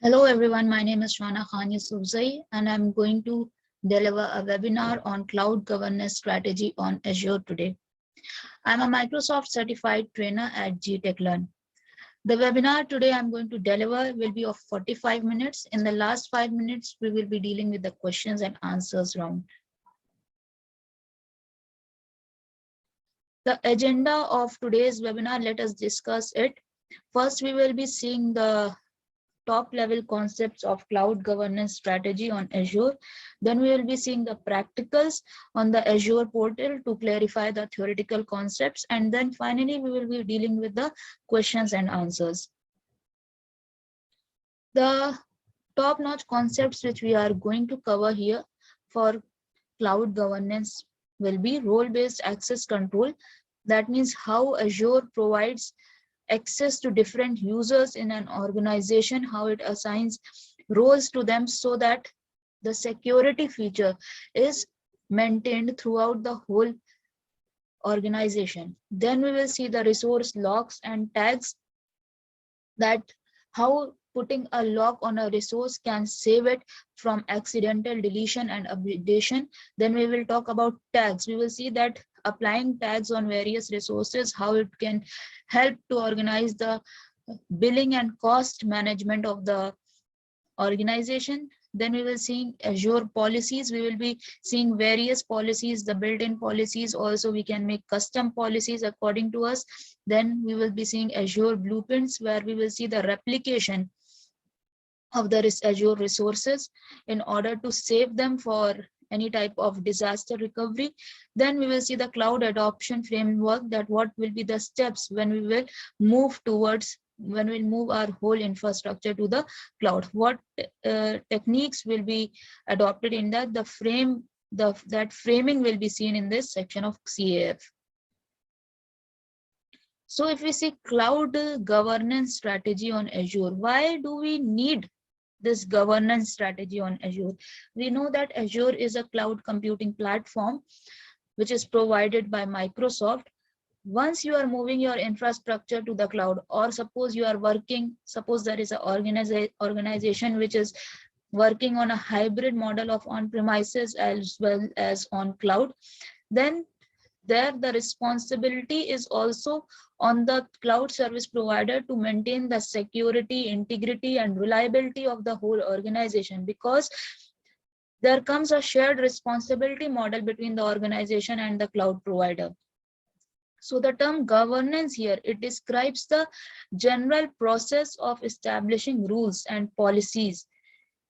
Hello everyone, my name is Shwana Khan Yusufzai and I'm going to deliver a webinar on cloud governance strategy on Azure today. I'm a Microsoft certified trainer at GTechLearn. The webinar today I'm going to deliver will be of 45 minutes. In the last 5 minutes, we will be dealing with the questions and answers round. The agenda of today's webinar, let us discuss it. First, we will be seeing the top level concepts of cloud governance strategy on Azure. Then we will be seeing the practicals on the Azure portal to clarify the theoretical concepts. And then finally, we will be dealing with the questions and answers. The top-notch concepts which we are going to cover here for cloud governance will be role-based access control. That means how Azure provides access to different users in an organization, how it assigns roles to them so that the security feature is maintained throughout the whole organization. Then we will see the resource logs and tags, that how putting a lock on a resource can save it from accidental deletion and updation. Then we will talk about tags. We will see that applying tags on various resources, how it can help to organize the billing and cost management of the organization. Then we will see Azure policies. We will be seeing various policies, the built-in policies. Also, we can make custom policies according to us. Then we will be seeing Azure Blueprints, where we will see the replication of the Azure resources in order to save them for any type of disaster recovery. Then we will see the cloud adoption framework, that what will be the steps when we will move towards, when we move our whole infrastructure to the cloud, what techniques will be adopted in that. That framing will be seen in this section of CAF. So if we see cloud governance strategy on Azure, why do we need this governance strategy on Azure? We know that Azure is a cloud computing platform which is provided by Microsoft. Once you are moving your infrastructure to the cloud, or suppose you are working, suppose there is an organization which is working on a hybrid model of on-premises as well as on cloud, then there the responsibility is also on the cloud service provider to maintain the security, integrity, and reliability of the whole organization, because there comes a shared responsibility model between the organization and the cloud provider. So the term governance here, it describes the general process of establishing rules and policies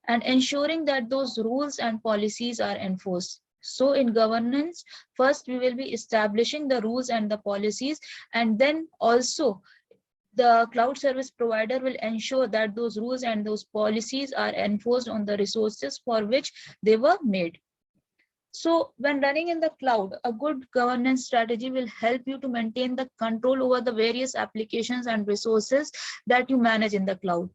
and ensuring that those rules and policies are enforced. So in governance, first we will be establishing the rules and the policies, and then also the cloud service provider will ensure that those rules and those policies are enforced on the resources for which they were made. So when running in the cloud, a good governance strategy will help you to maintain the control over the various applications and resources that you manage in the cloud,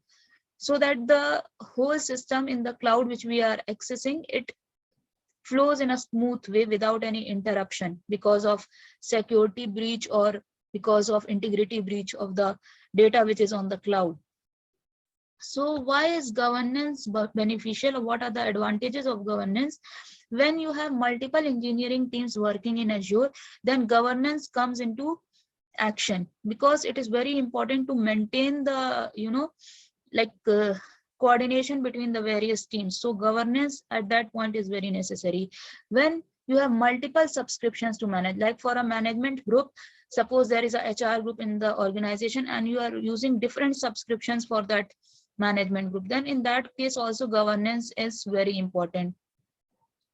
so that the whole system in the cloud which we are accessing, it flows in a smooth way without any interruption because of security breach or because of integrity breach of the data which is on the cloud. So why is governance beneficial, or what are the advantages of governance? When you have multiple engineering teams working in Azure, then governance comes into action, because it is very important to maintain the, coordination between the various teams. So governance at that point is very necessary. When you have multiple subscriptions to manage, like for a management group, suppose there is a HR group in the organization and you are using different subscriptions for that management group, then in that case also governance is very important.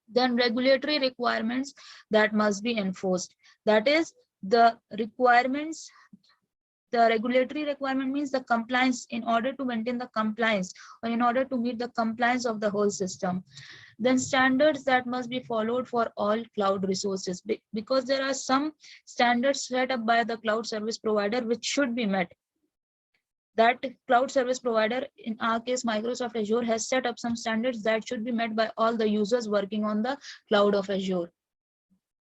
Then regulatory requirements that must be enforced, that is the requirements. The regulatory requirement means the compliance, in order to maintain the compliance or in order to meet the compliance of the whole system. Then standards that must be followed for all cloud resources, because there are some standards set up by the cloud service provider which should be met. That cloud service provider, in our case Microsoft Azure, has set up some standards that should be met by all the users working on the cloud of Azure.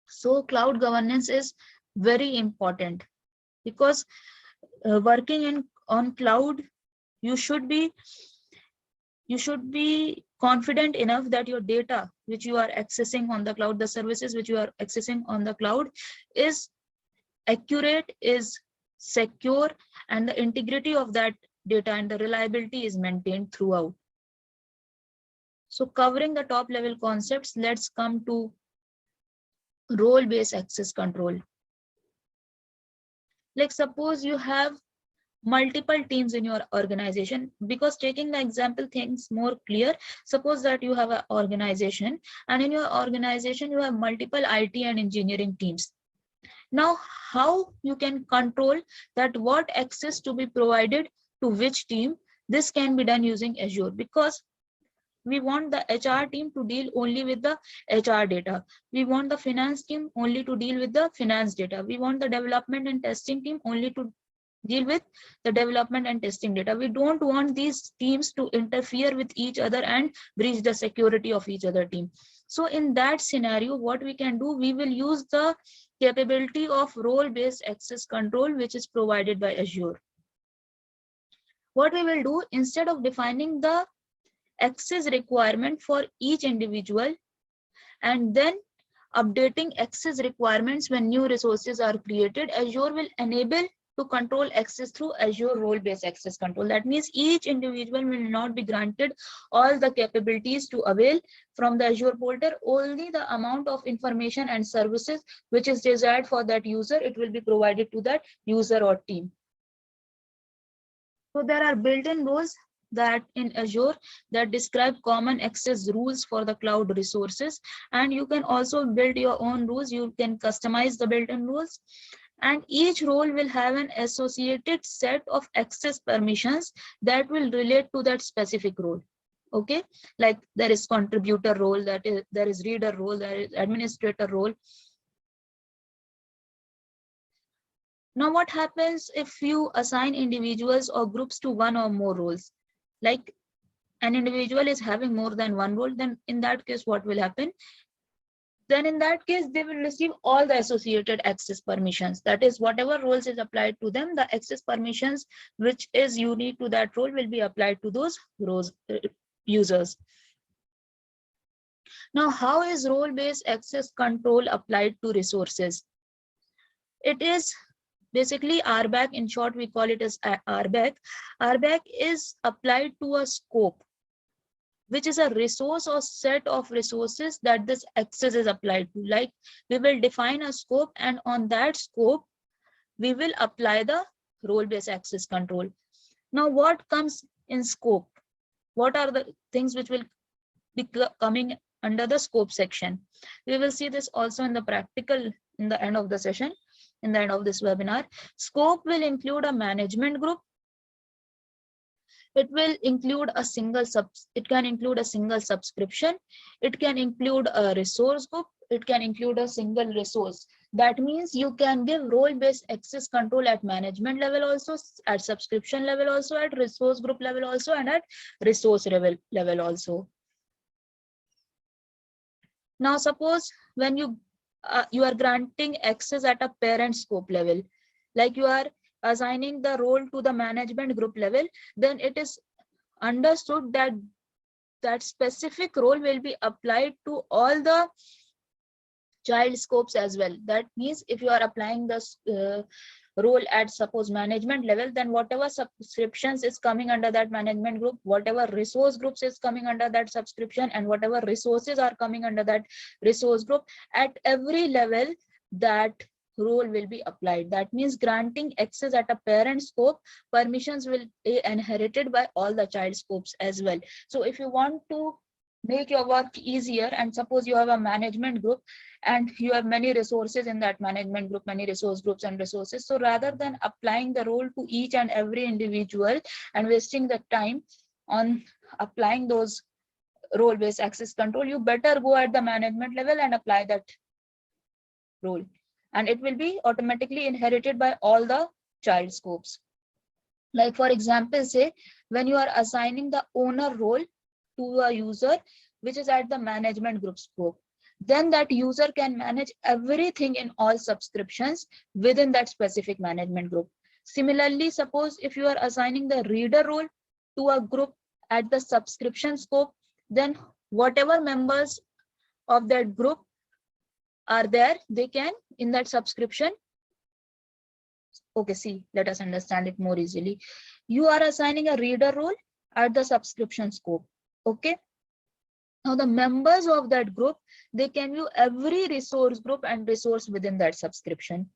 So cloud governance is very important, because working on cloud, you should be You should be confident enough that your data which you are accessing on the cloud, the services which you are accessing on the cloud is accurate, is secure, and the integrity of that data and the reliability is maintained throughout. So covering the top level concepts, let's come to role-based access control. Like suppose you have multiple teams in your organization, because taking the example things more clear, suppose that you have an organization and in your organization you have multiple IT and engineering teams. Now how you can control that what access to be provided to which team? This can be done using Azure, because we want the HR team to deal only with the HR data. We want the finance team only to deal with the finance data. We want the development and testing team only to deal with the development and testing data. We don't want these teams to interfere with each other and breach the security of each other team. So in that scenario, what we can do, we will use the capability of role-based access control, which is provided by Azure. What we will do, instead of defining the access requirement for each individual and then updating access requirements when new resources are created, Azure will enable to control access through Azure role-based access control. That means each individual will not be granted all the capabilities to avail from the Azure portal. Only the amount of information and services which is desired for that user, it will be provided to that user or team. So there are built-in rules that in Azure that describe common access rules for the cloud resources, and you can also build your own rules. You can customize the built-in rules, and each role will have an associated set of access permissions that will relate to that specific role. Okay, like there is contributor role, there is reader role, there is administrator role. Now what happens if you assign individuals or groups to one or more roles? Like an individual is having more than one role, then in that case what will happen? Then in that case they will receive all the associated access permissions. That is, whatever roles is applied to them, the access permissions which is unique to that role will be applied to those roles, users. Now how is role-based access control applied to resources? It is basically RBAC. In short, we call it as RBAC. RBAC is applied to a scope, which is a resource or set of resources that this access is applied to. Like we will define a scope, and on that scope, we will apply the role-based access control. Now, what comes in scope? What are the things which will be coming under the scope section? We will see this also in the practical in the end of the session. In the end of this webinar, scope will include a management group. It will include a single it can include a single subscription. It can include a resource group. It can include a single resource. That means you can give role-based access control at management level also, at subscription level also, at resource group level also, and at resource level also. Now suppose when you are granting access at a parent scope level, like you are assigning the role to the management group level, then it is understood that that specific role will be applied to all the child scopes as well. That means if you are applying this role at suppose management level, then whatever subscriptions is coming under that management group, whatever resource groups is coming under that subscription, and whatever resources are coming under that resource group, at every level that role will be applied. That means granting access at a parent scope, permissions will be inherited by all the child scopes as well. So if you want to make your work easier, and suppose you have a management group and you have many resources in that management group, many resource groups and resources, so rather than applying the role to each and every individual and wasting the time on applying those role-based access control, you better go at the management level and apply that role, and it will be automatically inherited by all the child scopes. Like for example, say when you are assigning the owner role to a user which is at the management group scope, then that user can manage everything in all subscriptions within that specific management group. Similarly, suppose if you are assigning the reader role to a group at the subscription scope, then whatever members of that group are there, they can in that subscription. Okay, see, let us understand it more easily. You are assigning a reader role at the subscription scope. Okay. Now the members of that group, they can view every resource group and resource within that subscription.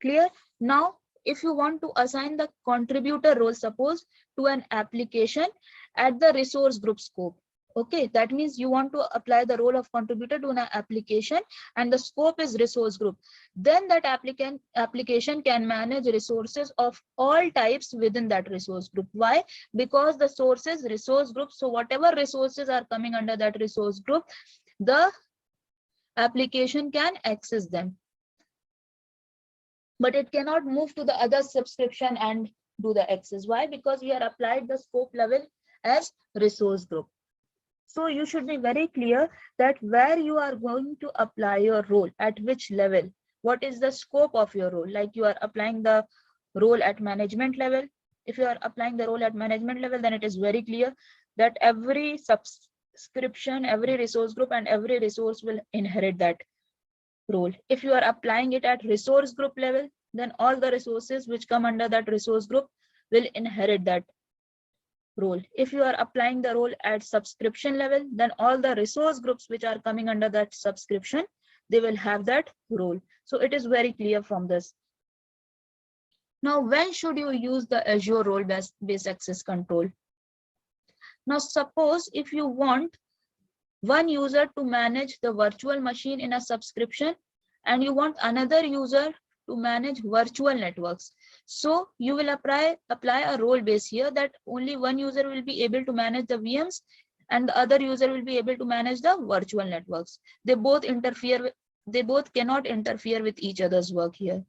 Clear? Now, if you want to assign the contributor role, suppose to an application at the resource group scope. Okay, that means you want to apply the role of contributor to an application and the scope is resource group. Then that application can manage resources of all types within that resource group. Why? Because the source is resource group. So whatever resources are coming under that resource group, the application can access them. But it cannot move to the other subscription and do the access. Why? Because we are applied the scope level as resource group. So you should be very clear that where you are going to apply your role, at which level, what is the scope of your role. Like you are applying the role at management level. If you are applying the role at management level, then it is very clear that every subscription, every resource group and every resource will inherit that role. If you are applying it at resource group level, then all the resources which come under that resource group will inherit that role. If you are applying the role at subscription level, then all the resource groups which are coming under that subscription, they will have that role. So it is very clear from this. Now, when should you use the Azure role-based access control? Now, suppose if you want one user to manage the virtual machine in a subscription and you want another user to manage virtual networks. So you will apply a role base here that only one user will be able to manage the VMs and the other user will be able to manage the virtual networks. They both cannot interfere with each other's work here.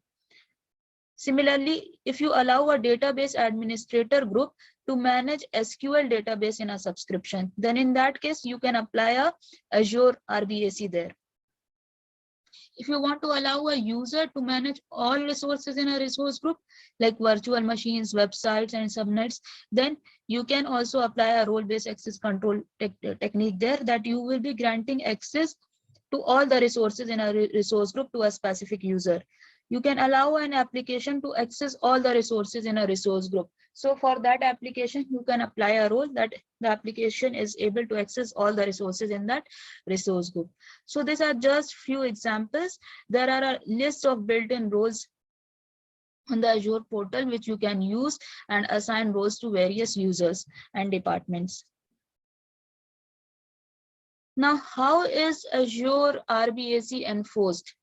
Similarly, if you allow a database administrator group to manage SQL database in a subscription, then in that case, you can apply a Azure RBAC there. If you want to allow a user to manage all resources in a resource group, like virtual machines, websites, and subnets, then you can also apply a role-based access control technique there, that you will be granting access to all the resources in a resource group to a specific user. You can allow an application to access all the resources in a resource group. So for that application, you can apply a role that the application is able to access all the resources in that resource group. So these are just few examples. There are a list of built-in roles on the Azure portal, which you can use and assign roles to various users and departments. Now, how is Azure RBAC enforced?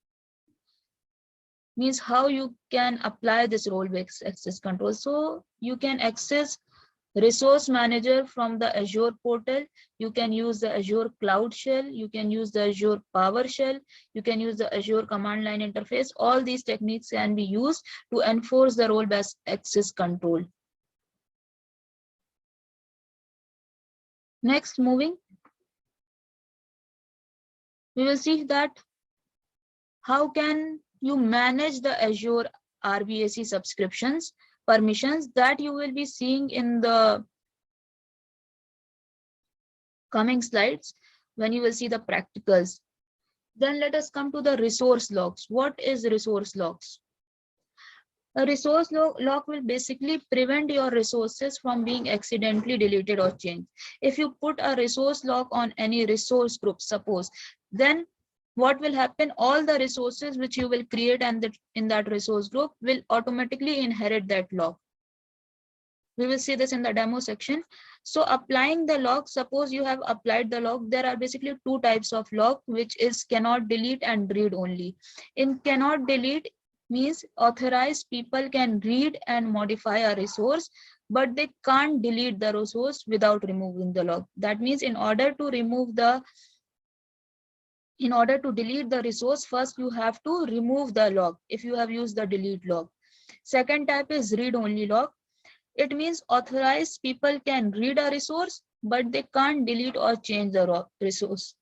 Means how you can apply this role-based access control. So you can access resource manager from the Azure portal. You can use the Azure Cloud Shell. You can use the Azure PowerShell. You can use the Azure command line interface. All these techniques can be used to enforce the role-based access control. Next, moving, we will see that how can you manage the Azure RBAC subscriptions permissions that you will be seeing in the coming slides when you will see the practicals. Then let us come to the resource logs. What is resource logs? A resource log will basically prevent your resources from being accidentally deleted or changed. If you put a resource log on any resource group, suppose, then what will happen? All the resources which you will create and in that resource group will automatically inherit that log. We will see this in the demo section. So applying the log, suppose you have applied the log, there are basically two types of log, which is cannot delete and read only. In cannot delete means authorized people can read and modify a resource, but they can't delete the resource without removing the log. That means in order to delete the resource, first you have to remove the log if you have used the delete log. Second type is read only log. It means authorized people can read a resource, but they can't delete or change the resource.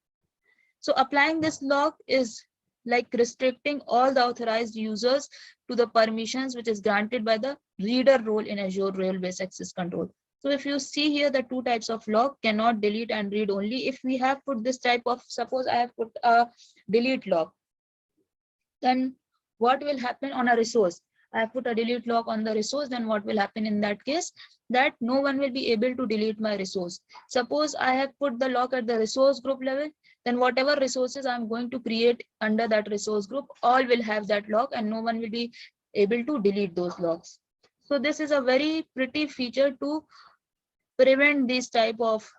So applying this log is like restricting all the authorized users to the permissions which is granted by the reader role in Azure role-based access control. So if you see here, the two types of log, cannot delete and read only. If we have put this type of, suppose I have put a delete log, then what will happen on a resource? I have put a delete log on the resource, then what will happen in that case? That no one will be able to delete my resource. Suppose I have put the log at the resource group level, then whatever resources I'm going to create under that resource group, all will have that log and no one will be able to delete those logs. So this is a very pretty feature to prevent this type of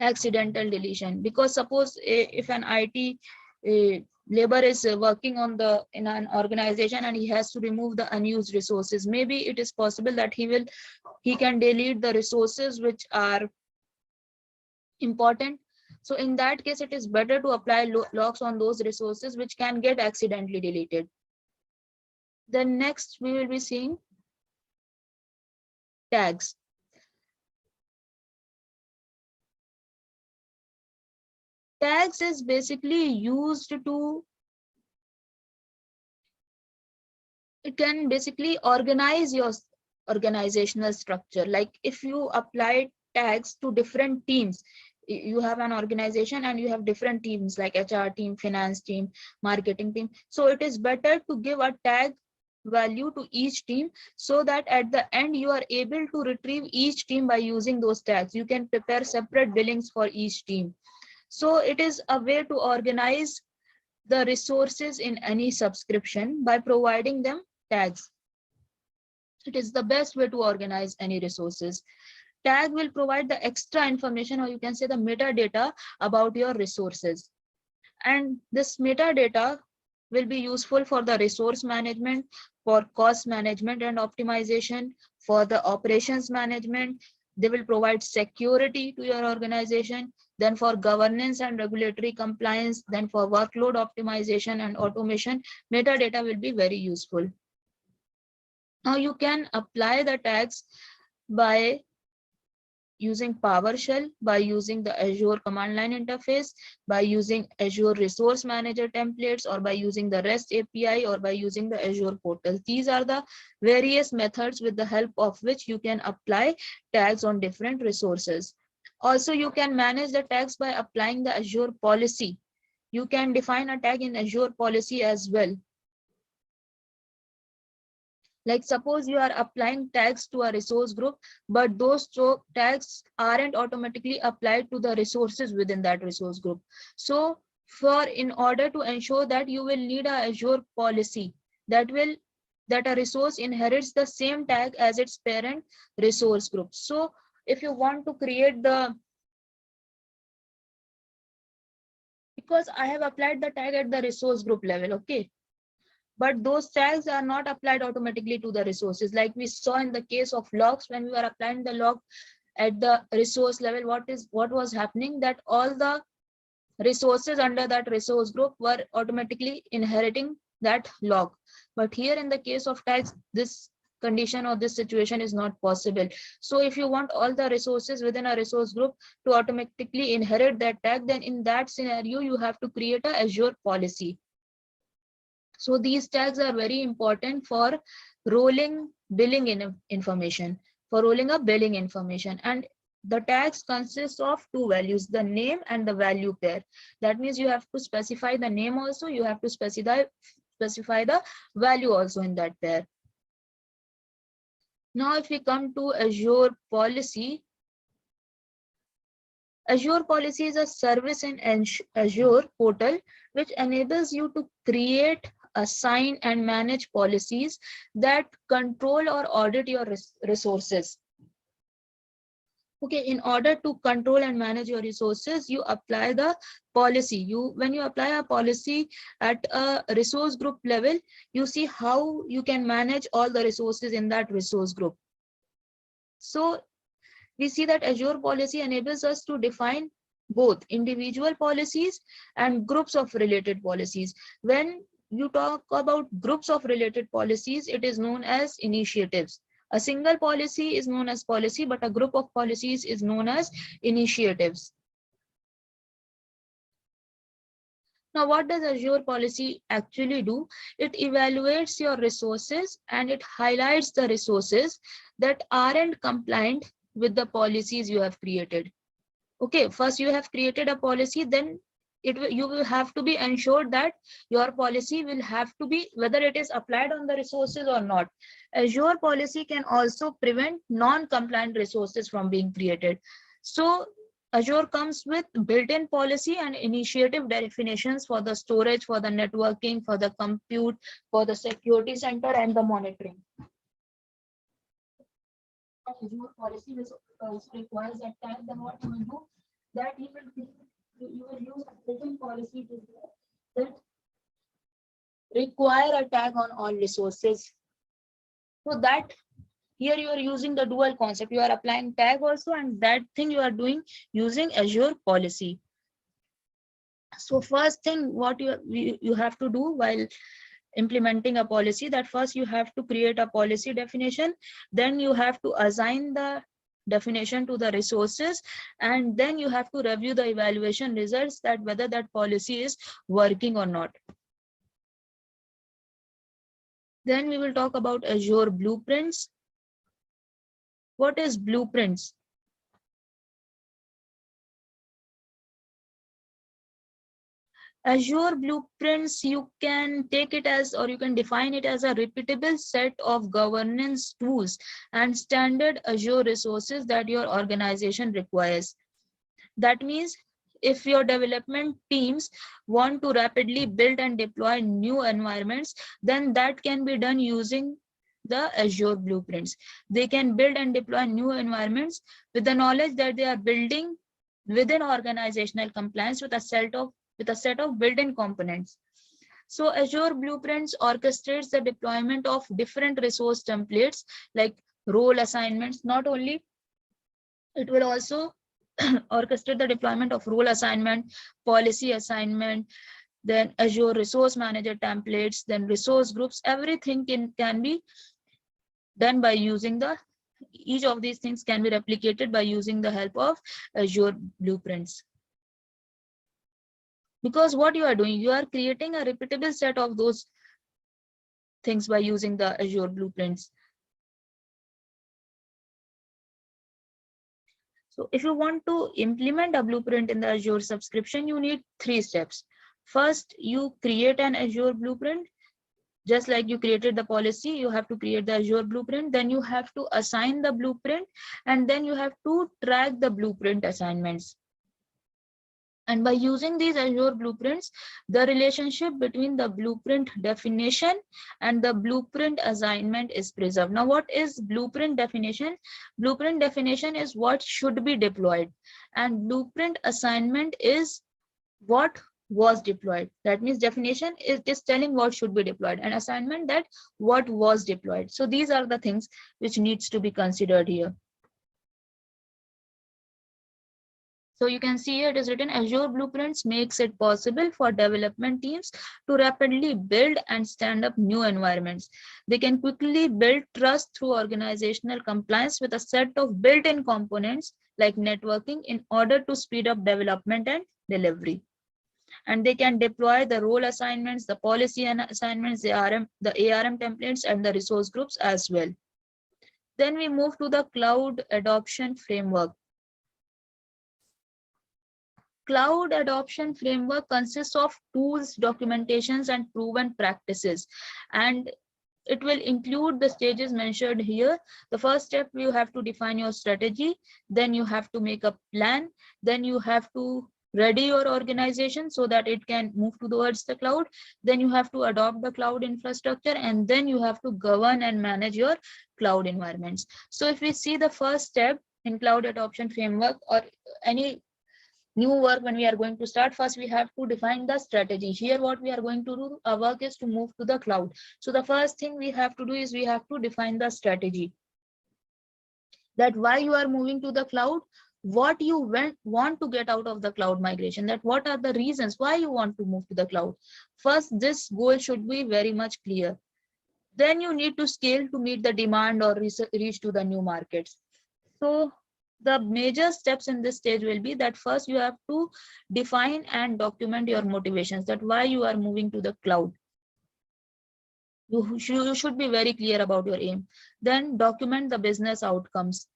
accidental deletion. Because suppose if an IT labor is working on the in an organization and he has to remove the unused resources, maybe it is possible that he can delete the resources which are important. So in that case, it is better to apply locks on those resources which can get accidentally deleted. Then next we will be seeing tags. Tags is basically used to, it can basically organize your organizational structure. Like if you apply tags to different teams, you have an organization and you have different teams like HR team, finance team, marketing team. So it is better to give a tag value to each team so that at the end you are able to retrieve each team by using those tags. You can prepare separate billings for each team. So it is a way to organize the resources in any subscription by providing them tags. It is the best way to organize any resources. Tag will provide the extra information, or you can say the metadata about your resources. And this metadata will be useful for the resource management, for cost management and optimization, for the operations management. They will provide security to your organization, then for governance and regulatory compliance, then for workload optimization and automation. Metadata will be very useful. Now you can apply the tags by using PowerShell, by using the Azure command line interface, by using Azure Resource Manager templates, or by using the REST API, or by using the Azure portal. These are the various methods with the help of which you can apply tags on different resources. Also, you can manage the tags by applying the Azure Policy. You can define a tag in Azure Policy as well. Like suppose you are applying tags to a resource group, but those tags aren't automatically applied to the resources within that resource group. So in order to ensure that, you will need a Azure policy that a resource inherits the same tag as its parent resource group. So if you want to create because I have applied the tag at the resource group level, okay, but those tags are not applied automatically to the resources. Like we saw in the case of logs, when we were applying the log at the resource level, what was happening, that all the resources under that resource group were automatically inheriting that log. But here in the case of tags, this condition or this situation is not possible. So if you want all the resources within a resource group to automatically inherit that tag, then in that scenario you have to create a Azure policy. So these tags are very important for rolling billing information, for rolling up billing information. And the tags consist of two values, the name and the value pair. That means you have to specify the name also, you have to specify the value also in that pair. Now if we come to Azure Policy, Azure Policy is a service in Azure portal which enables you to create, assign and manage policies that control or audit your resources. Okay, in order to control and manage your resources, you apply the policy. When you apply a policy at a resource group level, you see how you can manage all the resources in that resource group. So we see that Azure Policy enables us to define both individual policies and groups of related policies. When you talk about groups of related policies, it is known as initiatives. A single policy is known as policy, but a group of policies is known as initiatives. Now, what does Azure Policy actually do? It evaluates your resources and it highlights the resources that aren't compliant with the policies you have created. Okay, first you have created a policy, then you will have to be ensured that your policy will have to be, whether it is applied on the resources or not. Azure Policy can also prevent non-compliant resources from being created. So Azure comes with built-in policy and initiative definitions for the storage, for the networking, for the compute, for the security center and the monitoring. Azure Policy requires that tag, then what you will do, that you will use a built-in policy to that require a tag on all resources. So that here you are using the dual concept. You are applying tag also, and that thing you are doing using Azure Policy. So first thing what you have to do while implementing a policy, that first you have to create a policy definition, then you have to assign the definition to the resources, and then you have to review the evaluation results that whether that policy is working or not. Then we will talk about Azure Blueprints. What is Blueprints? Azure Blueprints, you can take it as, or you can define it as a repeatable set of governance tools and standard Azure resources that your organization requires. That means if your development teams want to rapidly build and deploy new environments, then that can be done using the Azure Blueprints. They can build and deploy new environments with the knowledge that they are building within organizational compliance with a set of built-in components. So Azure Blueprints orchestrates the deployment of different resource templates like role assignments. Not only, it will also orchestrate the deployment of role assignment, policy assignment, then Azure Resource Manager templates, then resource groups. Everything can be done by using each of these things can be replicated by using the help of Azure Blueprints. Because what you are doing, you are creating a repeatable set of those things by using the Azure Blueprints. So if you want to implement a blueprint in the Azure subscription, you need 3 steps. First, you create an Azure Blueprint. Just like you created the policy, you have to create the Azure Blueprint. Then you have to assign the blueprint, and then you have to track the blueprint assignments. And by using these Azure Blueprints, the relationship between the blueprint definition and the blueprint assignment is preserved. Now, what is blueprint definition? Blueprint definition is what should be deployed, and blueprint assignment is what was deployed. That means definition is telling what should be deployed, and assignment that what was deployed. So these are the things which needs to be considered here. So you can see here it is written, Azure Blueprints makes it possible for development teams to rapidly build and stand up new environments. They can quickly build trust through organizational compliance with a set of built-in components like networking in order to speed up development and delivery. And they can deploy the role assignments, the policy assignments, the ARM templates, and the resource groups as well. Then we move to the cloud adoption framework. Cloud adoption framework consists of tools, documentations, and proven practices. And it will include the stages mentioned here. The first step, you have to define your strategy. Then you have to make a plan. Then you have to ready your organization so that it can move towards the cloud. Then you have to adopt the cloud infrastructure, and then you have to govern and manage your cloud environments. So if we see the first step in cloud adoption framework or any new work, when we are going to start, first we have to define the strategy. Here what we are going to do, our work is to move to the cloud. So the first thing we have to do is we have to define the strategy, that why you are moving to the cloud, what you want to get out of the cloud migration, that what are the reasons why you want to move to the cloud. First, this goal should be very much clear. Then you need to scale to meet the demand or reach to the new markets. So The major steps in this stage will be that first you have to define and document your motivations, that why you are moving to the cloud. You should be very clear about your aim. Then document the business outcomes.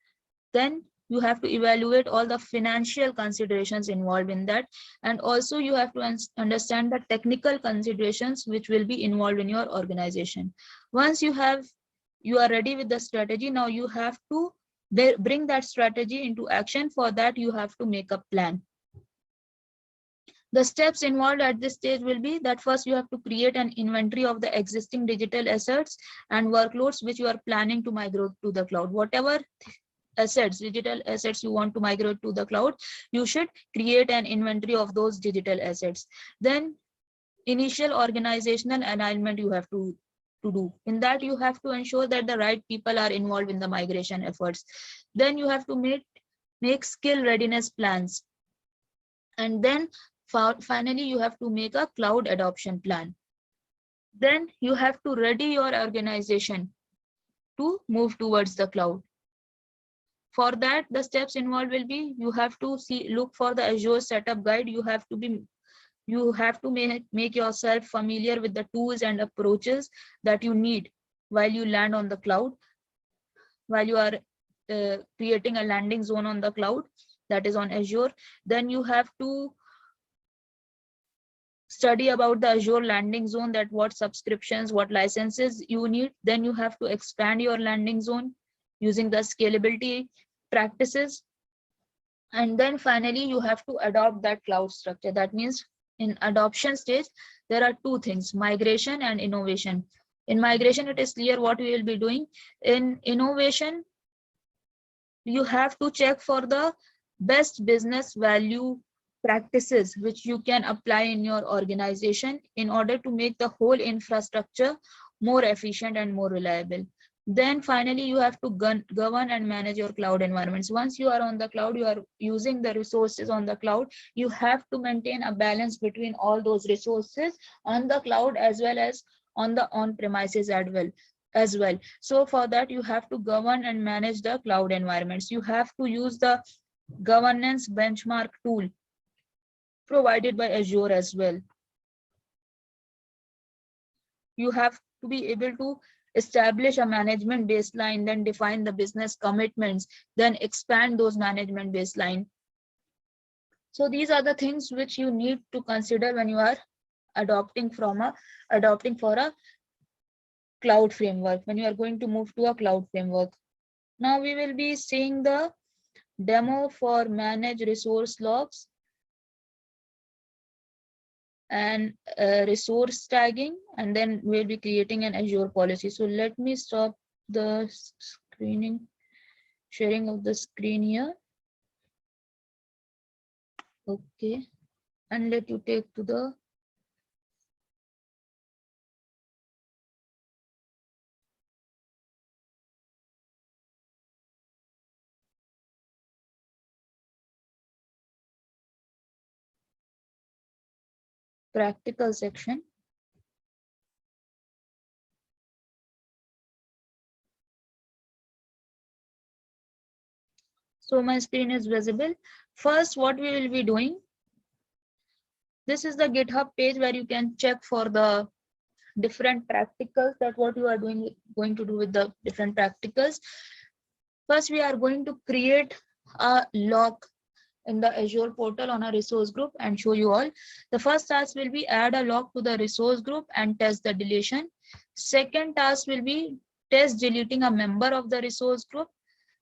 Then you have to evaluate all the financial considerations involved in that. And also you have to understand the technical considerations which will be involved in your organization. Once you are ready with the strategy, now you have to bring that strategy into action. For that, you have to make a plan. The steps involved at this stage will be that first you have to create an inventory of the existing digital assets and workloads which you are planning to migrate to the cloud. Whatever digital assets you want to migrate to the cloud, you should create an inventory of those digital assets. Then initial organizational alignment you have to do. In that, you have to ensure that the right people are involved in the migration efforts. Then you have to make skill readiness plans. And then finally, you have to make a cloud adoption plan. Then you have to ready your organization to move towards the cloud. For that, the steps involved will be, you have to look for the Azure setup guide. You have to make yourself familiar with the tools and approaches that you need while you land on the cloud, while you are creating a landing zone on the cloud, that is on Azure. Then you have to study about the Azure landing zone, that what subscriptions, what licenses you need. Then you have to expand your landing zone using the scalability practices. And then finally, you have to adopt that cloud structure. That means in adoption stage, there are two things, migration and innovation. In migration, it is clear what we will be doing. In innovation, you have to check for the best business value practices which you can apply in your organization in order to make the whole infrastructure more efficient and more reliable. Then finally, you have to govern and manage your cloud environments. Once you are on the cloud, you are using the resources on the cloud. You have to maintain a balance between all those resources on the cloud as well as on the on-premises as well. So for that, you have to govern and manage the cloud environments. You have to use the governance benchmark tool provided by Azure as well. You have to be able to establish a management baseline, then define the business commitments, then expand those management baseline. So these are the things which you need to consider when you are adopting for a cloud framework, when you are going to move to a cloud framework. Now we will be seeing the demo for manage resource logs and resource tagging, and then we'll be creating an Azure policy. So let me stop the sharing of the screen here. Okay, and let you take to the practical section. So my screen is visible. First, what we will be doing, this is the GitHub page where you can check for the different practicals, that what you are going to do with the different practicals. First, we are going to create a log in the Azure portal on a resource group and show you all. The first task will be add a log to the resource group and test the deletion. Second task will be test deleting a member of the resource group.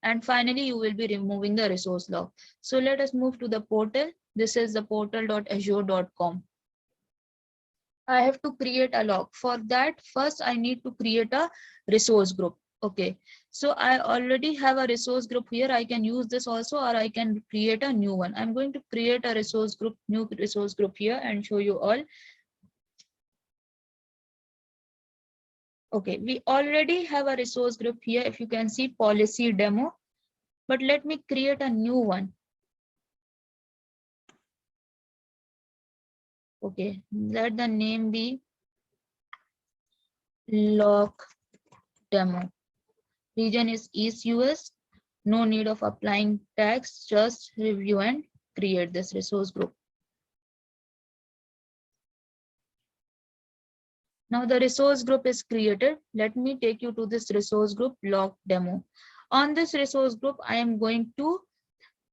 And finally, you will be removing the resource log. So let us move to the portal. This is the portal.azure.com. I have to create a log. For that, first I need to create a resource group. Okay, so I already have a resource group here. I can use this also, or I can create a new one. I'm going to create a new resource group here and show you all. Okay, we already have a resource group here. If you can see policy demo, but let me create a new one. Okay, let the name be log demo. Region is East US. No need of applying tags, just review and create this resource group. Now the resource group is created. Let me take you to this resource group log demo. On this resource group, I am going to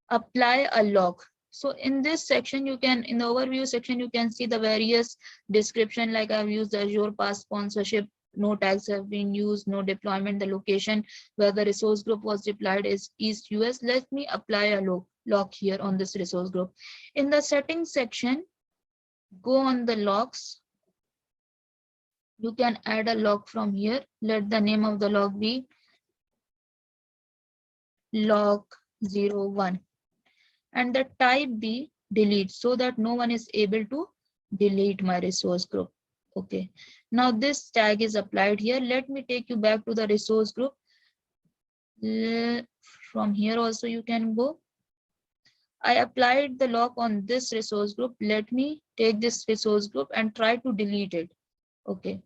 apply a log. So in this section, you can, in the overview section, you can see the various description, like I've used Azure Pass sponsorship, no tags have been used, no deployment, the location where the resource group was deployed is East US. Let me apply a log here on this resource group. In the settings section, go on the logs. You can add a log from here. Let the name of the log be log 01 and the type be delete, so that no one is able to delete my resource group. Okay, now this tag is applied here. Let me take you back to the resource group. From here also you can go. I applied the lock on this resource group. Let me take this resource group and try to delete it. Okay,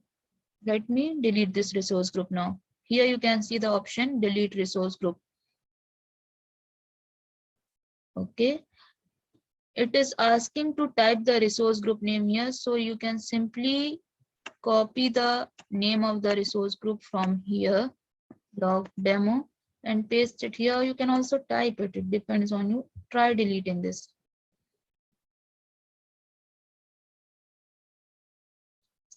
let me delete this resource group now. Here you can see the option delete resource group. Okay, it is asking to type the resource group name here, so you can simply copy the name of the resource group from here, log demo, and paste it here. You can also type it, it depends on you. Try deleting this.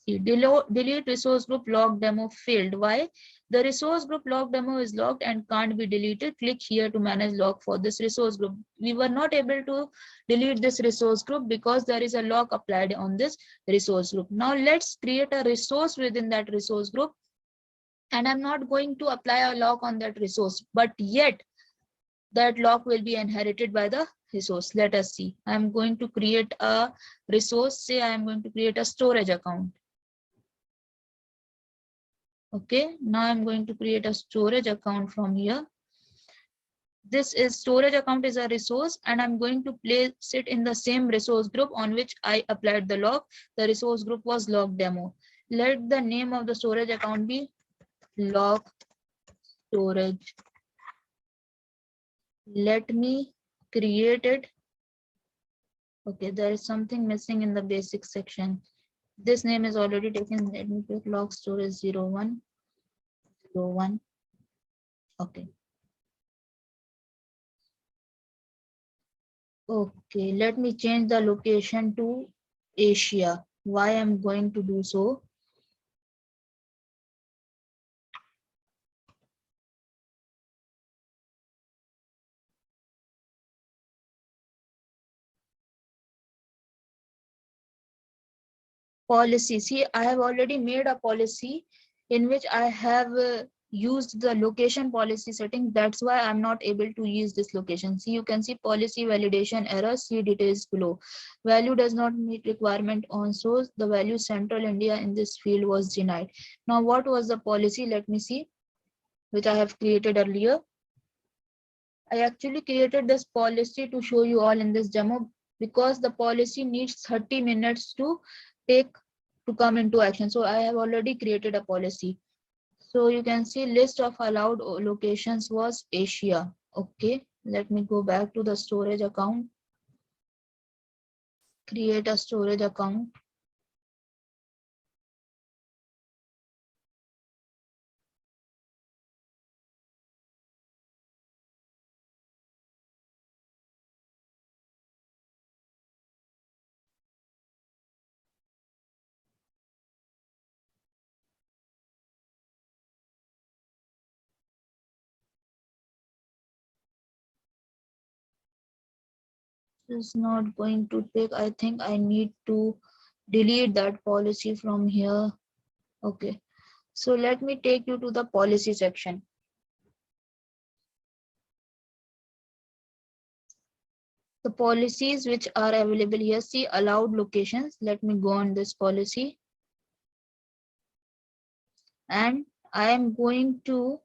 See, delete resource group log demo failed. Why? The resource group log demo is logged and can't be deleted. Click here to manage log for this resource group. We were not able to delete this resource group because there is a log applied on this resource group. Now let's create a resource within that resource group. And I'm not going to apply a lock on that resource, but yet that lock will be inherited by the resource. Let us see. I'm going to create a resource. Say I'm going to create a storage account. Okay, now I'm going to create a storage account from here. This is storage account is a resource, and I'm going to place it in the same resource group on which I applied the log. The resource group was log demo. Let the name of the storage account be log storage. Let me create it. Okay, there is something missing in the basic section. This name is already taken. Let me put log storage 01. Okay. Okay, let me change the location to Asia. Why I'm going to do so? Policy. See, I have already made a policy in which I have used the location policy setting. That's why I'm not able to use this location. See, you can see policy validation error. See details below. Value does not meet requirement on source. The value Central India in this field was denied. Now, what was the policy? Let me see, which I have created earlier. I actually created this policy to show you all in this demo because the policy needs 30 minutes to come into action. So I have already created a policy. So you can see list of allowed locations was Asia. Okay, let me go back to the storage account. Create a storage account. It's not going to take. I think I need to delete that policy from here. Okay, so let me take you to the policy section. The policies which are available here, see allowed locations. Let me go on this policy. And I am going to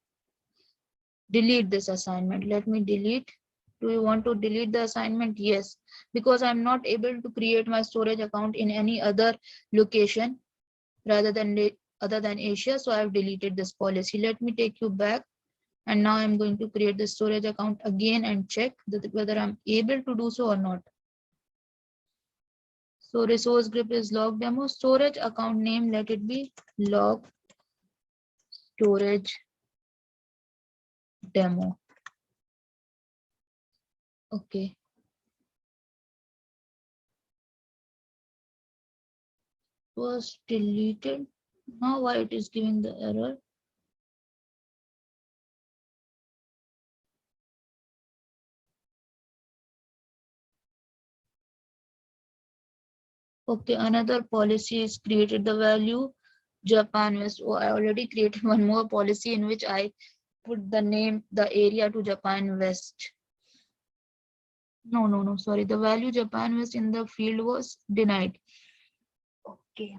delete this assignment. Let me delete. Do you want to delete the assignment? Yes, because I'm not able to create my storage account in any other location rather than other than Asia. So I've deleted this policy. Let me take you back. And now I'm going to create the storage account again and check that whether I'm able to do so or not. So resource group is log demo. Storage account name, let it be log storage demo. Okay. Was deleted. Now why it is giving the error? Okay, another policy is created. The value Japan West. Oh, I already created one more policy in which I put the name, the area to Japan West. No, sorry. The value Japan West in the field was denied. Okay.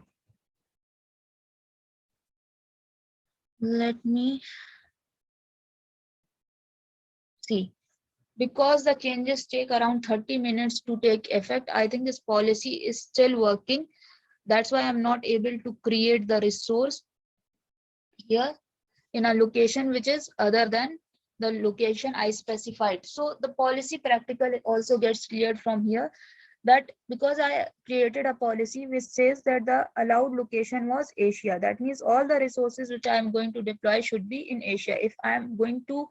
Let me see. Because the changes take around 30 minutes to take effect, I think this policy is still working. That's why I'm not able to create the resource here in a location which is other than the location I specified. So the policy practical also gets cleared from here, that because I created a policy which says that the allowed location was Asia. That means all the resources which I am going to deploy should be in Asia. If I am going to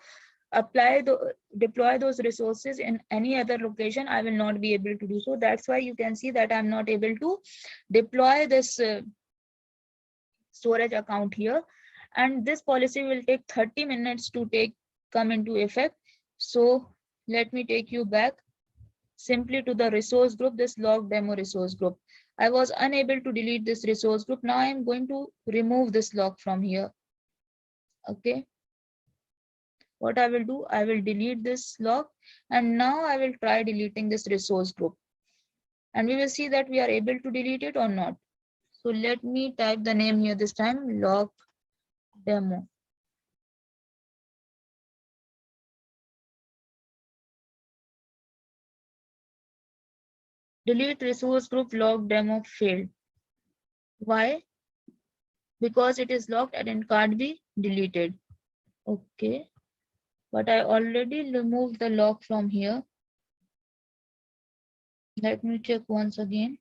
deploy those resources in any other location, I will not be able to do so. That's why you can see that I'm not able to deploy this storage account here. And this policy will take 30 minutes to come into effect. So let me take you back simply to the resource group, this log demo resource group. I was unable to delete this resource group. Now I am going to remove this log from here. Okay. What I will do, I will delete this log, and now I will try deleting this resource group. And we will see that we are able to delete it or not. So let me type the name here this time, log demo. Delete resource group log demo failed. Why? Because it is locked and it can't be deleted. Okay. But I already removed the lock from here. Let me check once again.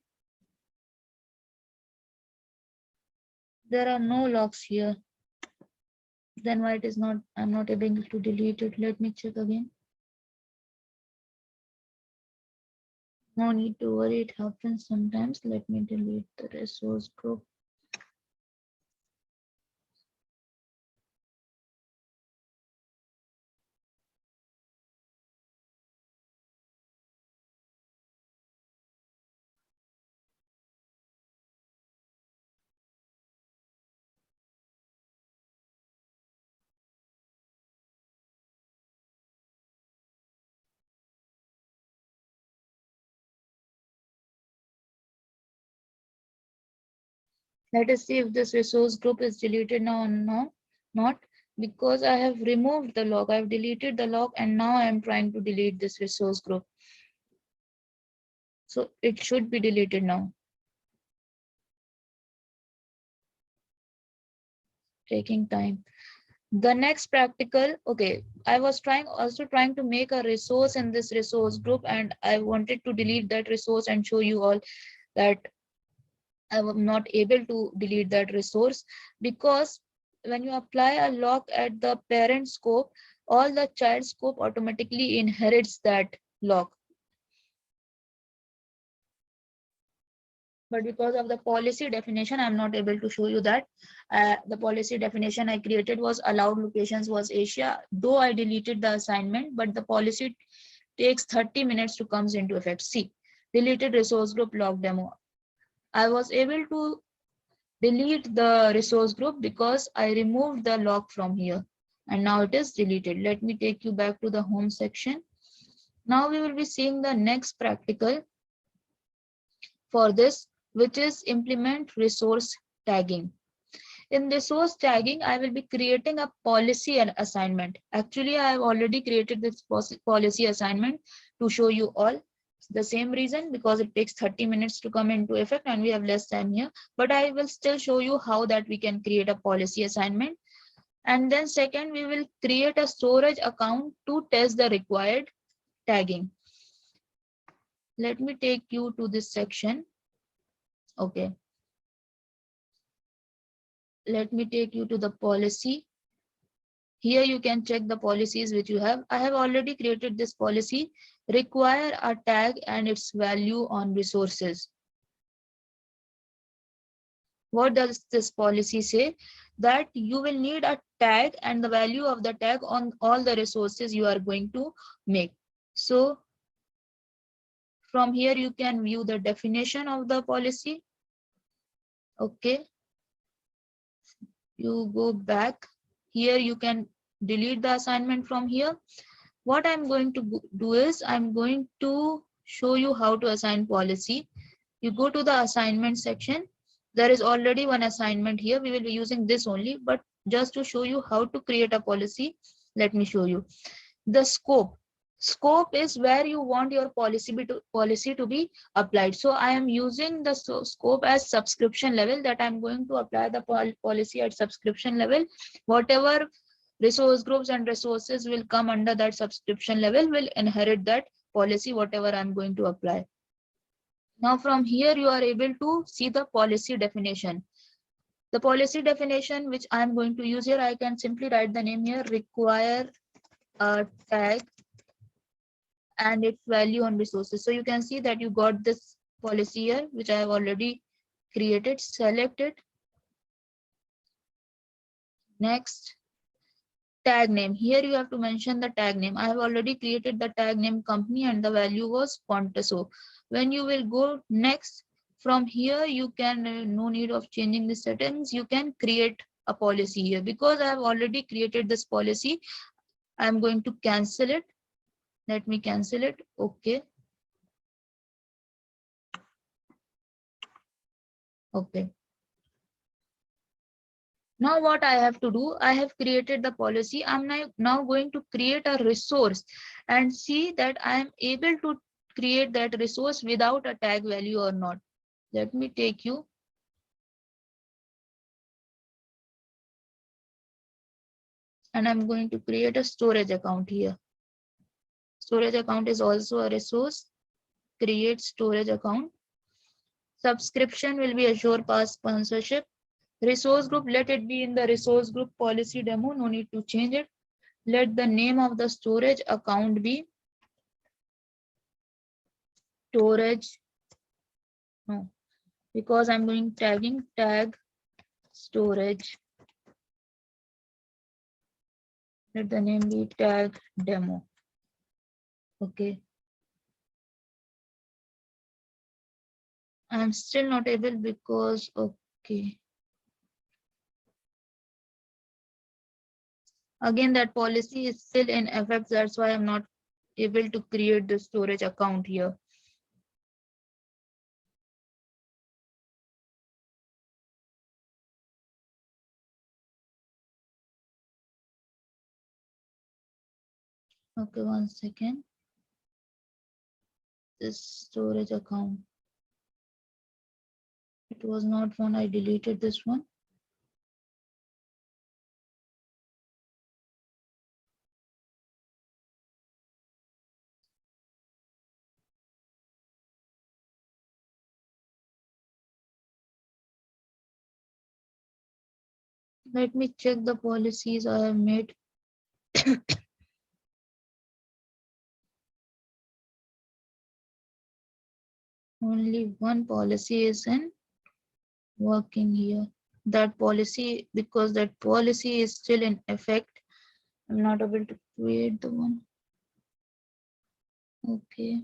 There are no locks here. Then why it is not, I'm not able to delete it. Let me check again. No need to worry, it happens sometimes. Let me delete the resource group. Let us see if this resource group is deleted now or not, because I have removed the log. I've deleted the log and now I'm trying to delete this resource group. So it should be deleted now. Taking time. The next practical, okay, I was also trying to make a resource in this resource group, and I wanted to delete that resource and show you all that I was not able to delete that resource, because when you apply a lock at the parent scope, all the child scope automatically inherits that lock. But because of the policy definition, I'm not able to show you that. The policy definition I created was allowed locations was Asia, though I deleted the assignment, but the policy takes 30 minutes to comes into effect. See, deleted resource group log demo. I was able to delete the resource group because I removed the lock from here, and now it is deleted. Let me take you back to the home section. Now we will be seeing the next practical for this, which is implement resource tagging. In resource tagging, I will be creating a policy and assignment. Actually, I have already created this policy assignment to show you all. The same reason, because it takes 30 minutes to come into effect and we have less time here, but I will still show you how that we can create a policy assignment. And then second, we will create a storage account to test the required tagging. Let me take you to this section. Okay. Let me take you to the policy. Here you can check the policies which you have. I have already created this policy. Require a tag and its value on resources. What does this policy say? That you will need a tag and the value of the tag on all the resources you are going to make. So from here you can view the definition of the policy. Okay. You go back. Here you can delete the assignment from here. What I'm going to do is I'm going to show you how to assign policy. You go to the assignment section. There is already one assignment here. We will be using this only, but just to show you how to create a policy, let me show you. The scope. Scope is where you want your policy to be applied. So I am using the scope as subscription level, that I'm going to apply the policy at subscription level. Whatever resource groups and resources will come under that subscription level will inherit that policy, whatever I'm going to apply. Now from here you are able to see the policy definition. The policy definition which I'm going to use here, I can simply write the name here, require a tag and its value on resources. So you can see that you got this policy here, which I have already created. Select it. Next, tag name. Here you have to mention the tag name. I have already created the tag name company and the value was Pontaso. When you will go next, from here you can, no need of changing the settings, you can create a policy here. Because I have already created this policy, I am going to cancel it. Let me cancel it. Okay. Okay. Now what I have to do, I have created the policy. I'm now going to create a resource and see that I am able to create that resource without a tag value or not. Let me take you. And I'm going to create a storage account here. Storage account is also a resource. Create storage account. Subscription will be Azure Pass sponsorship. Resource group, let it be in the resource group policy demo. No need to change it. Let the name of the storage account be storage. No, because I'm doing tagging, tag storage. Let the name be tag demo. Okay. I'm still not able because, okay. Again, that policy is still in effect. That's why I'm not able to create the storage account here. Okay, one second. This storage account. It was not one. I deleted this one. Let me check the policies I have made. Only one policy is in working here. That policy, because that policy is still in effect, I'm not able to create the one. Okay.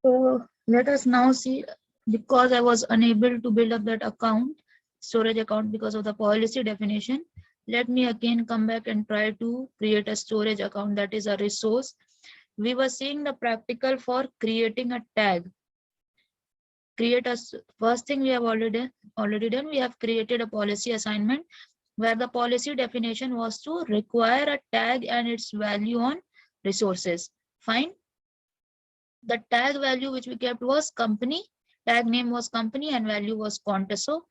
So let us now see, because I was unable to build up that account, storage account, because of the policy definition. Let me again come back and try to create a storage account, that is a resource. We were seeing the practical for creating a tag. First thing we have already done, we have created a policy assignment where the policy definition was to require a tag and its value on resources. Fine. The tag value which we kept was company, tag name was company, and value was Conteso.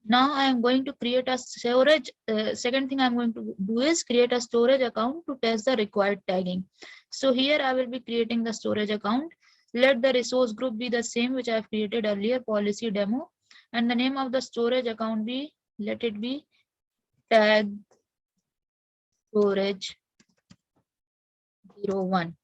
Now I am going to create a storage. Second thing I'm going to do is create a storage account to test the required tagging. So here I will be creating the storage account. Let the resource group be the same which I have created earlier, policy demo, and the name of the storage account be, let it be tag storage 01.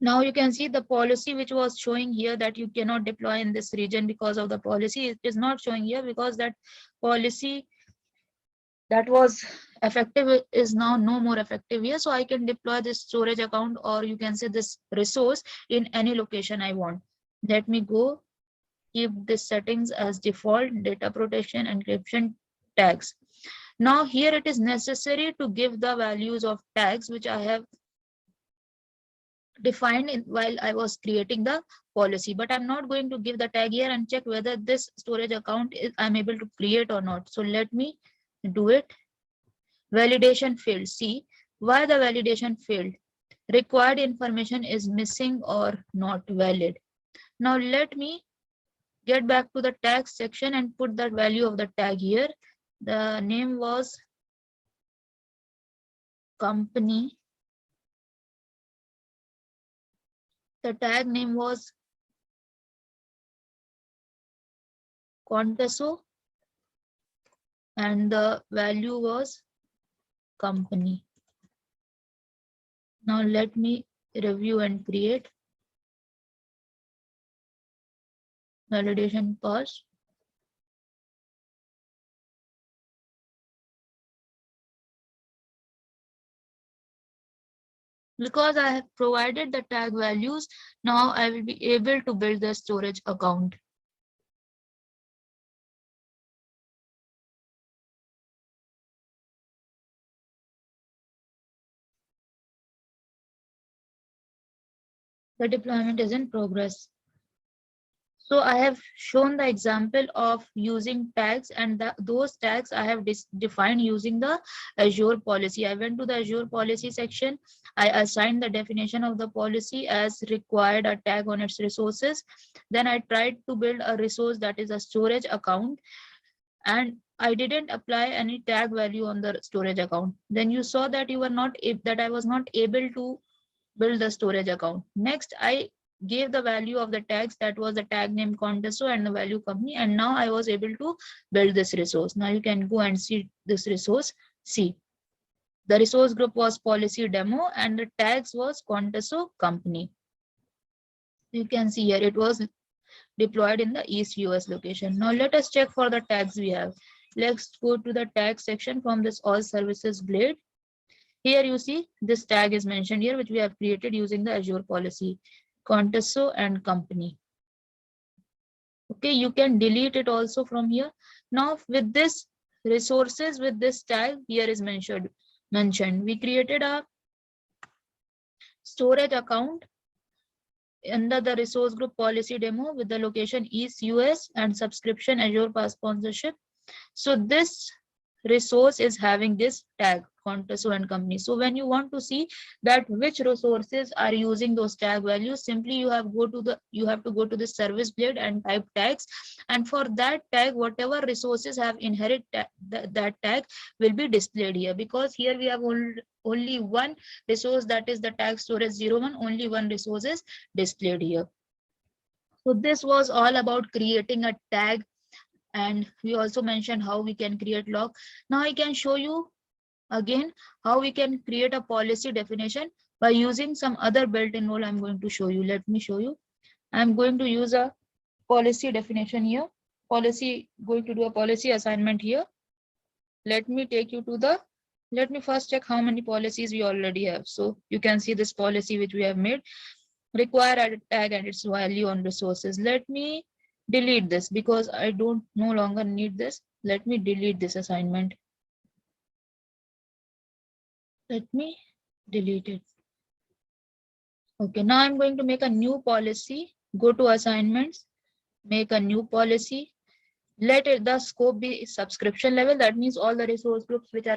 Now you can see the policy which was showing here that you cannot deploy in this region because of the policy. It is not showing here because that policy that was effective is now no more effective here. So I can deploy this storage account, or you can say this resource, in any location I want. Let me go keep this settings as default, data protection, encryption, tags. Now here it is necessary to give the values of tags which I have defined while I was creating the policy, but I'm not going to give the tag here and check whether this storage account I'm able to create or not. So let me do it. Validation failed. See why the validation failed. Required information is missing or not valid. Now let me get back to the tag section and put the value of the tag here. The name was company. The tag name was Conteso and the value was company. Now let me review and create. Validation passed. Because I have provided the tag values, now I will be able to build the storage account. The deployment is in progress. So I have shown the example of using tags, and those tags I have defined using the Azure policy. I went to the Azure policy section. I assigned the definition of the policy as required a tag on its resources. Then I tried to build a resource that is a storage account, and I didn't apply any tag value on the storage account. Then you saw that I was not able to build the storage account. Next, I gave the value of the tags, that was the tag name Conteso and the value company, and now I was able to build this resource. Now you can go and see this resource. See, the resource group was policy demo and the tags was Conteso company. You can see here it was deployed in the East US location. Now let us check for the tags we have. Let's go to the tag section from this all services blade. Here you see this tag is mentioned here, which we have created using the Azure policy, Conteso and company. Okay, you can delete it also from here. Now with this resources, with this tag here is mentioned. We created a storage account under the resource group policy demo with the location East US and subscription Azure Pass sponsorship. So this resource is having this tag Conteso and company. So when you want to see that which resources are using those tag values, simply you have to go to the service blade and type tags, and for that tag whatever resources have inherit that tag will be displayed here, because here we have only one resource, that is the tag storage 01. Only one resource is displayed here. So this was all about creating a tag, and we also mentioned how we can create log. Now I can show you again how we can create a policy definition by using some other built-in role. I'm going to show you. Let me show you. I'm going to use a policy definition here. Going to do a policy assignment here. Let me first check how many policies we already have. So you can see this policy which we have made. require added tag and its value on resources. Let me delete this because I don't no longer need this. Let me delete this assignment. Let me delete it. Okay, now I'm going to make a new policy. Go to assignments, make a new policy. Let it, the scope be subscription level. That means all the resource groups which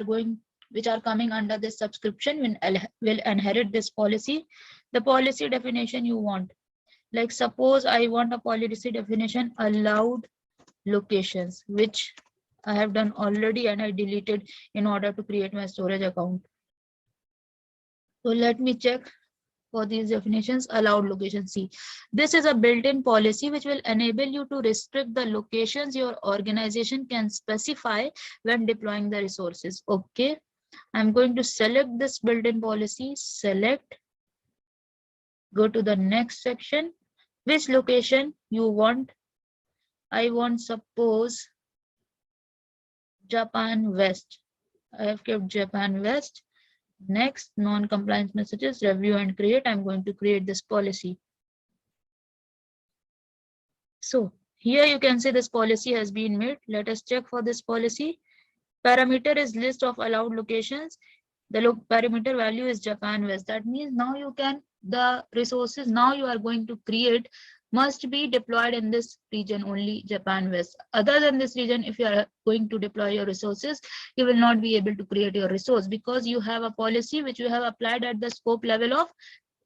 are coming under this subscription will inherit this policy. The policy definition you want. Like suppose I want a policy definition allowed locations, which I have done already and I deleted in order to create my storage account. So let me check for these definitions. Allowed locations. See, this is a built-in policy which will enable you to restrict the locations your organization can specify when deploying the resources. Okay, I'm going to select this built-in policy, select, go to the next section. Which location you want? I want, suppose, Japan West. I have kept Japan West. Next, non-compliance messages, review and create. I'm going to create this policy. So here you can see this policy has been made. Let us check for this policy. Parameter is list of allowed locations. The parameter value is Japan West. That means now you can, the resources now you are going to create must be deployed in this region only, Japan West. Other than this region, if you are going to deploy your resources, you will not be able to create your resource because you have a policy which you have applied at the scope level of,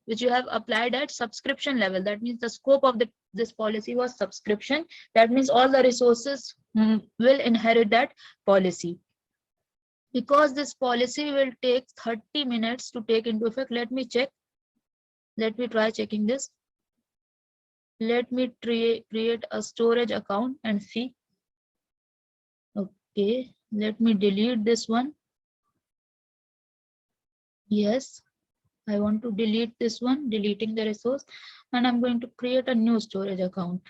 which you have applied at subscription level. That means the scope of this policy was subscription. That means all the resources will inherit that policy. Because this policy will take 30 minutes to take into effect. Let me check. Let me try checking this. Let me create a storage account and see. Okay, let me delete this one. Yes, I want to delete this one, deleting the resource, and I'm going to create a new storage account.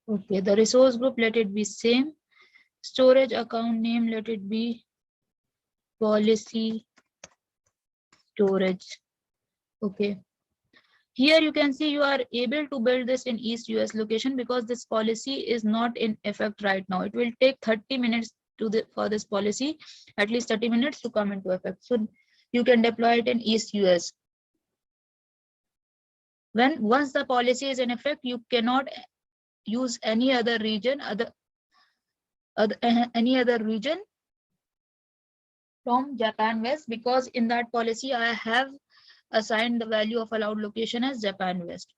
Okay, the resource group, let it be same. Storage account name, let it be policy storage. Okay. Here you can see you are able to build this in East US location because this policy is not in effect right now. It will take 30 minutes for this policy, at least 30 minutes to come into effect. So you can deploy it in East US. Once the policy is in effect, you cannot use any other region, any other region from Japan West, because in that policy I have assigned the value of allowed location as Japan West.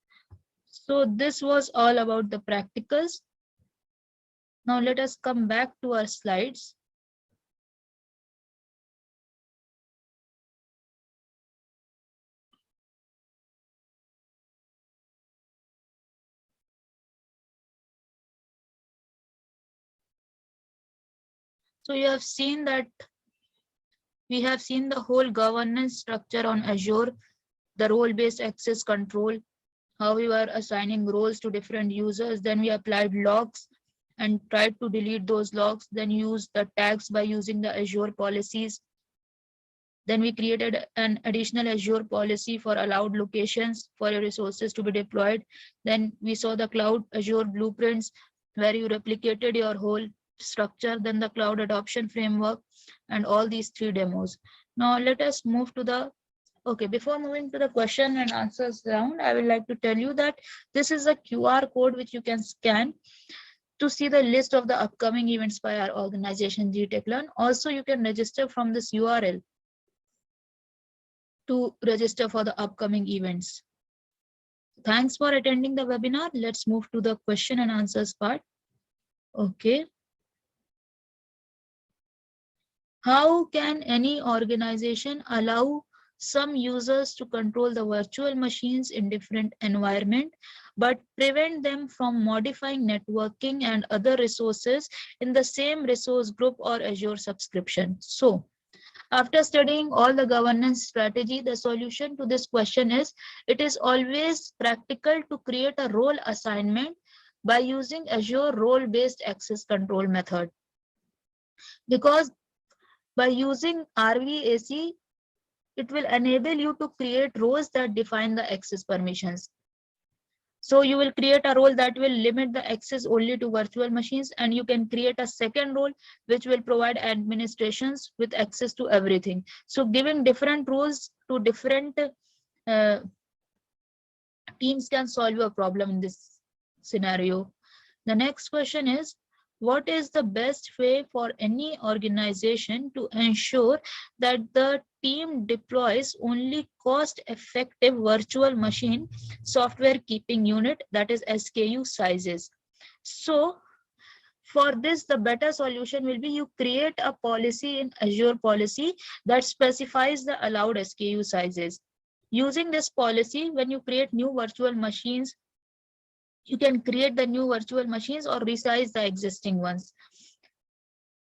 So this was all about the practicals. Now let us come back to our slides. So you have seen that we have seen the whole governance structure on Azure, the role-based access control, how we were assigning roles to different users. Then we applied logs and tried to delete those logs, then use the tags by using the Azure policies. Then we created an additional Azure policy for allowed locations for your resources to be deployed. Then we saw the cloud Azure blueprints where you replicated your whole structure, then the cloud adoption framework, and all these 3 demos. Now let us move to the, okay, before moving to the question and answers round, I would like to tell you that this is a QR code which you can scan to see the list of the upcoming events by our organization GTechLearn. Also, you can register from this URL to register for the upcoming events. Thanks for attending the webinar. Let's move to the question and answers part. Okay. How can any organization allow some users to control the virtual machines in different environment, but prevent them from modifying networking and other resources in the same resource group or Azure subscription? So, after studying all the governance strategy, the solution to this question is, it is always practical to create a role assignment by using Azure role-based access control method. Because by using RVAC, it will enable you to create roles that define the access permissions. So you will create a role that will limit the access only to virtual machines, and you can create a second role which will provide administrations with access to everything. So giving different roles to different uh, teams can solve a problem in this scenario. The next question is, what is the best way for any organization to ensure that the team deploys only cost-effective virtual machine software keeping unit, that is SKU sizes? So for this, the better solution will be you create a policy in Azure Policy that specifies the allowed SKU sizes. Using this policy, when you create new virtual machines, you can create the new virtual machines or resize the existing ones.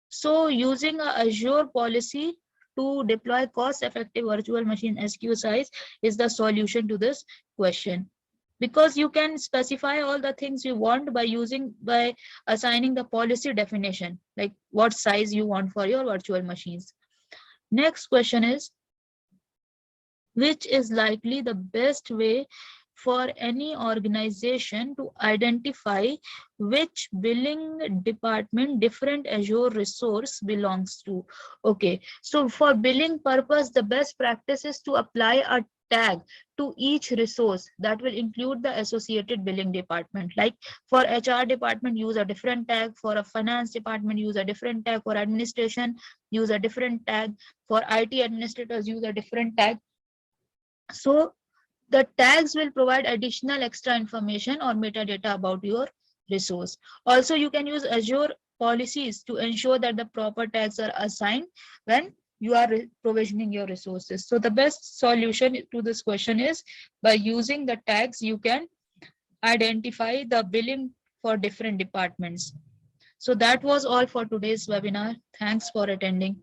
So using a Azure policy to deploy cost-effective virtual machine SKU size is the solution to this question. Because you can specify all the things you want by assigning the policy definition, like what size you want for your virtual machines. Next question is, which is likely the best way for any organization to identify which billing department different Azure resource belongs to? Okay, so for billing purpose, the best practice is to apply a tag to each resource that will include the associated billing department. Like for HR department, use a different tag. For a finance department, use a different tag. For administration, use a different tag. For IT administrators, use a different tag. So the tags will provide additional extra information or metadata about your resource. Also, you can use Azure policies to ensure that the proper tags are assigned when you are provisioning your resources. So the best solution to this question is by using the tags, you can identify the billing for different departments. So that was all for today's webinar. Thanks for attending.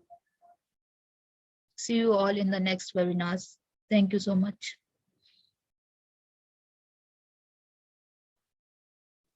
See you all in the next webinars. Thank you so much.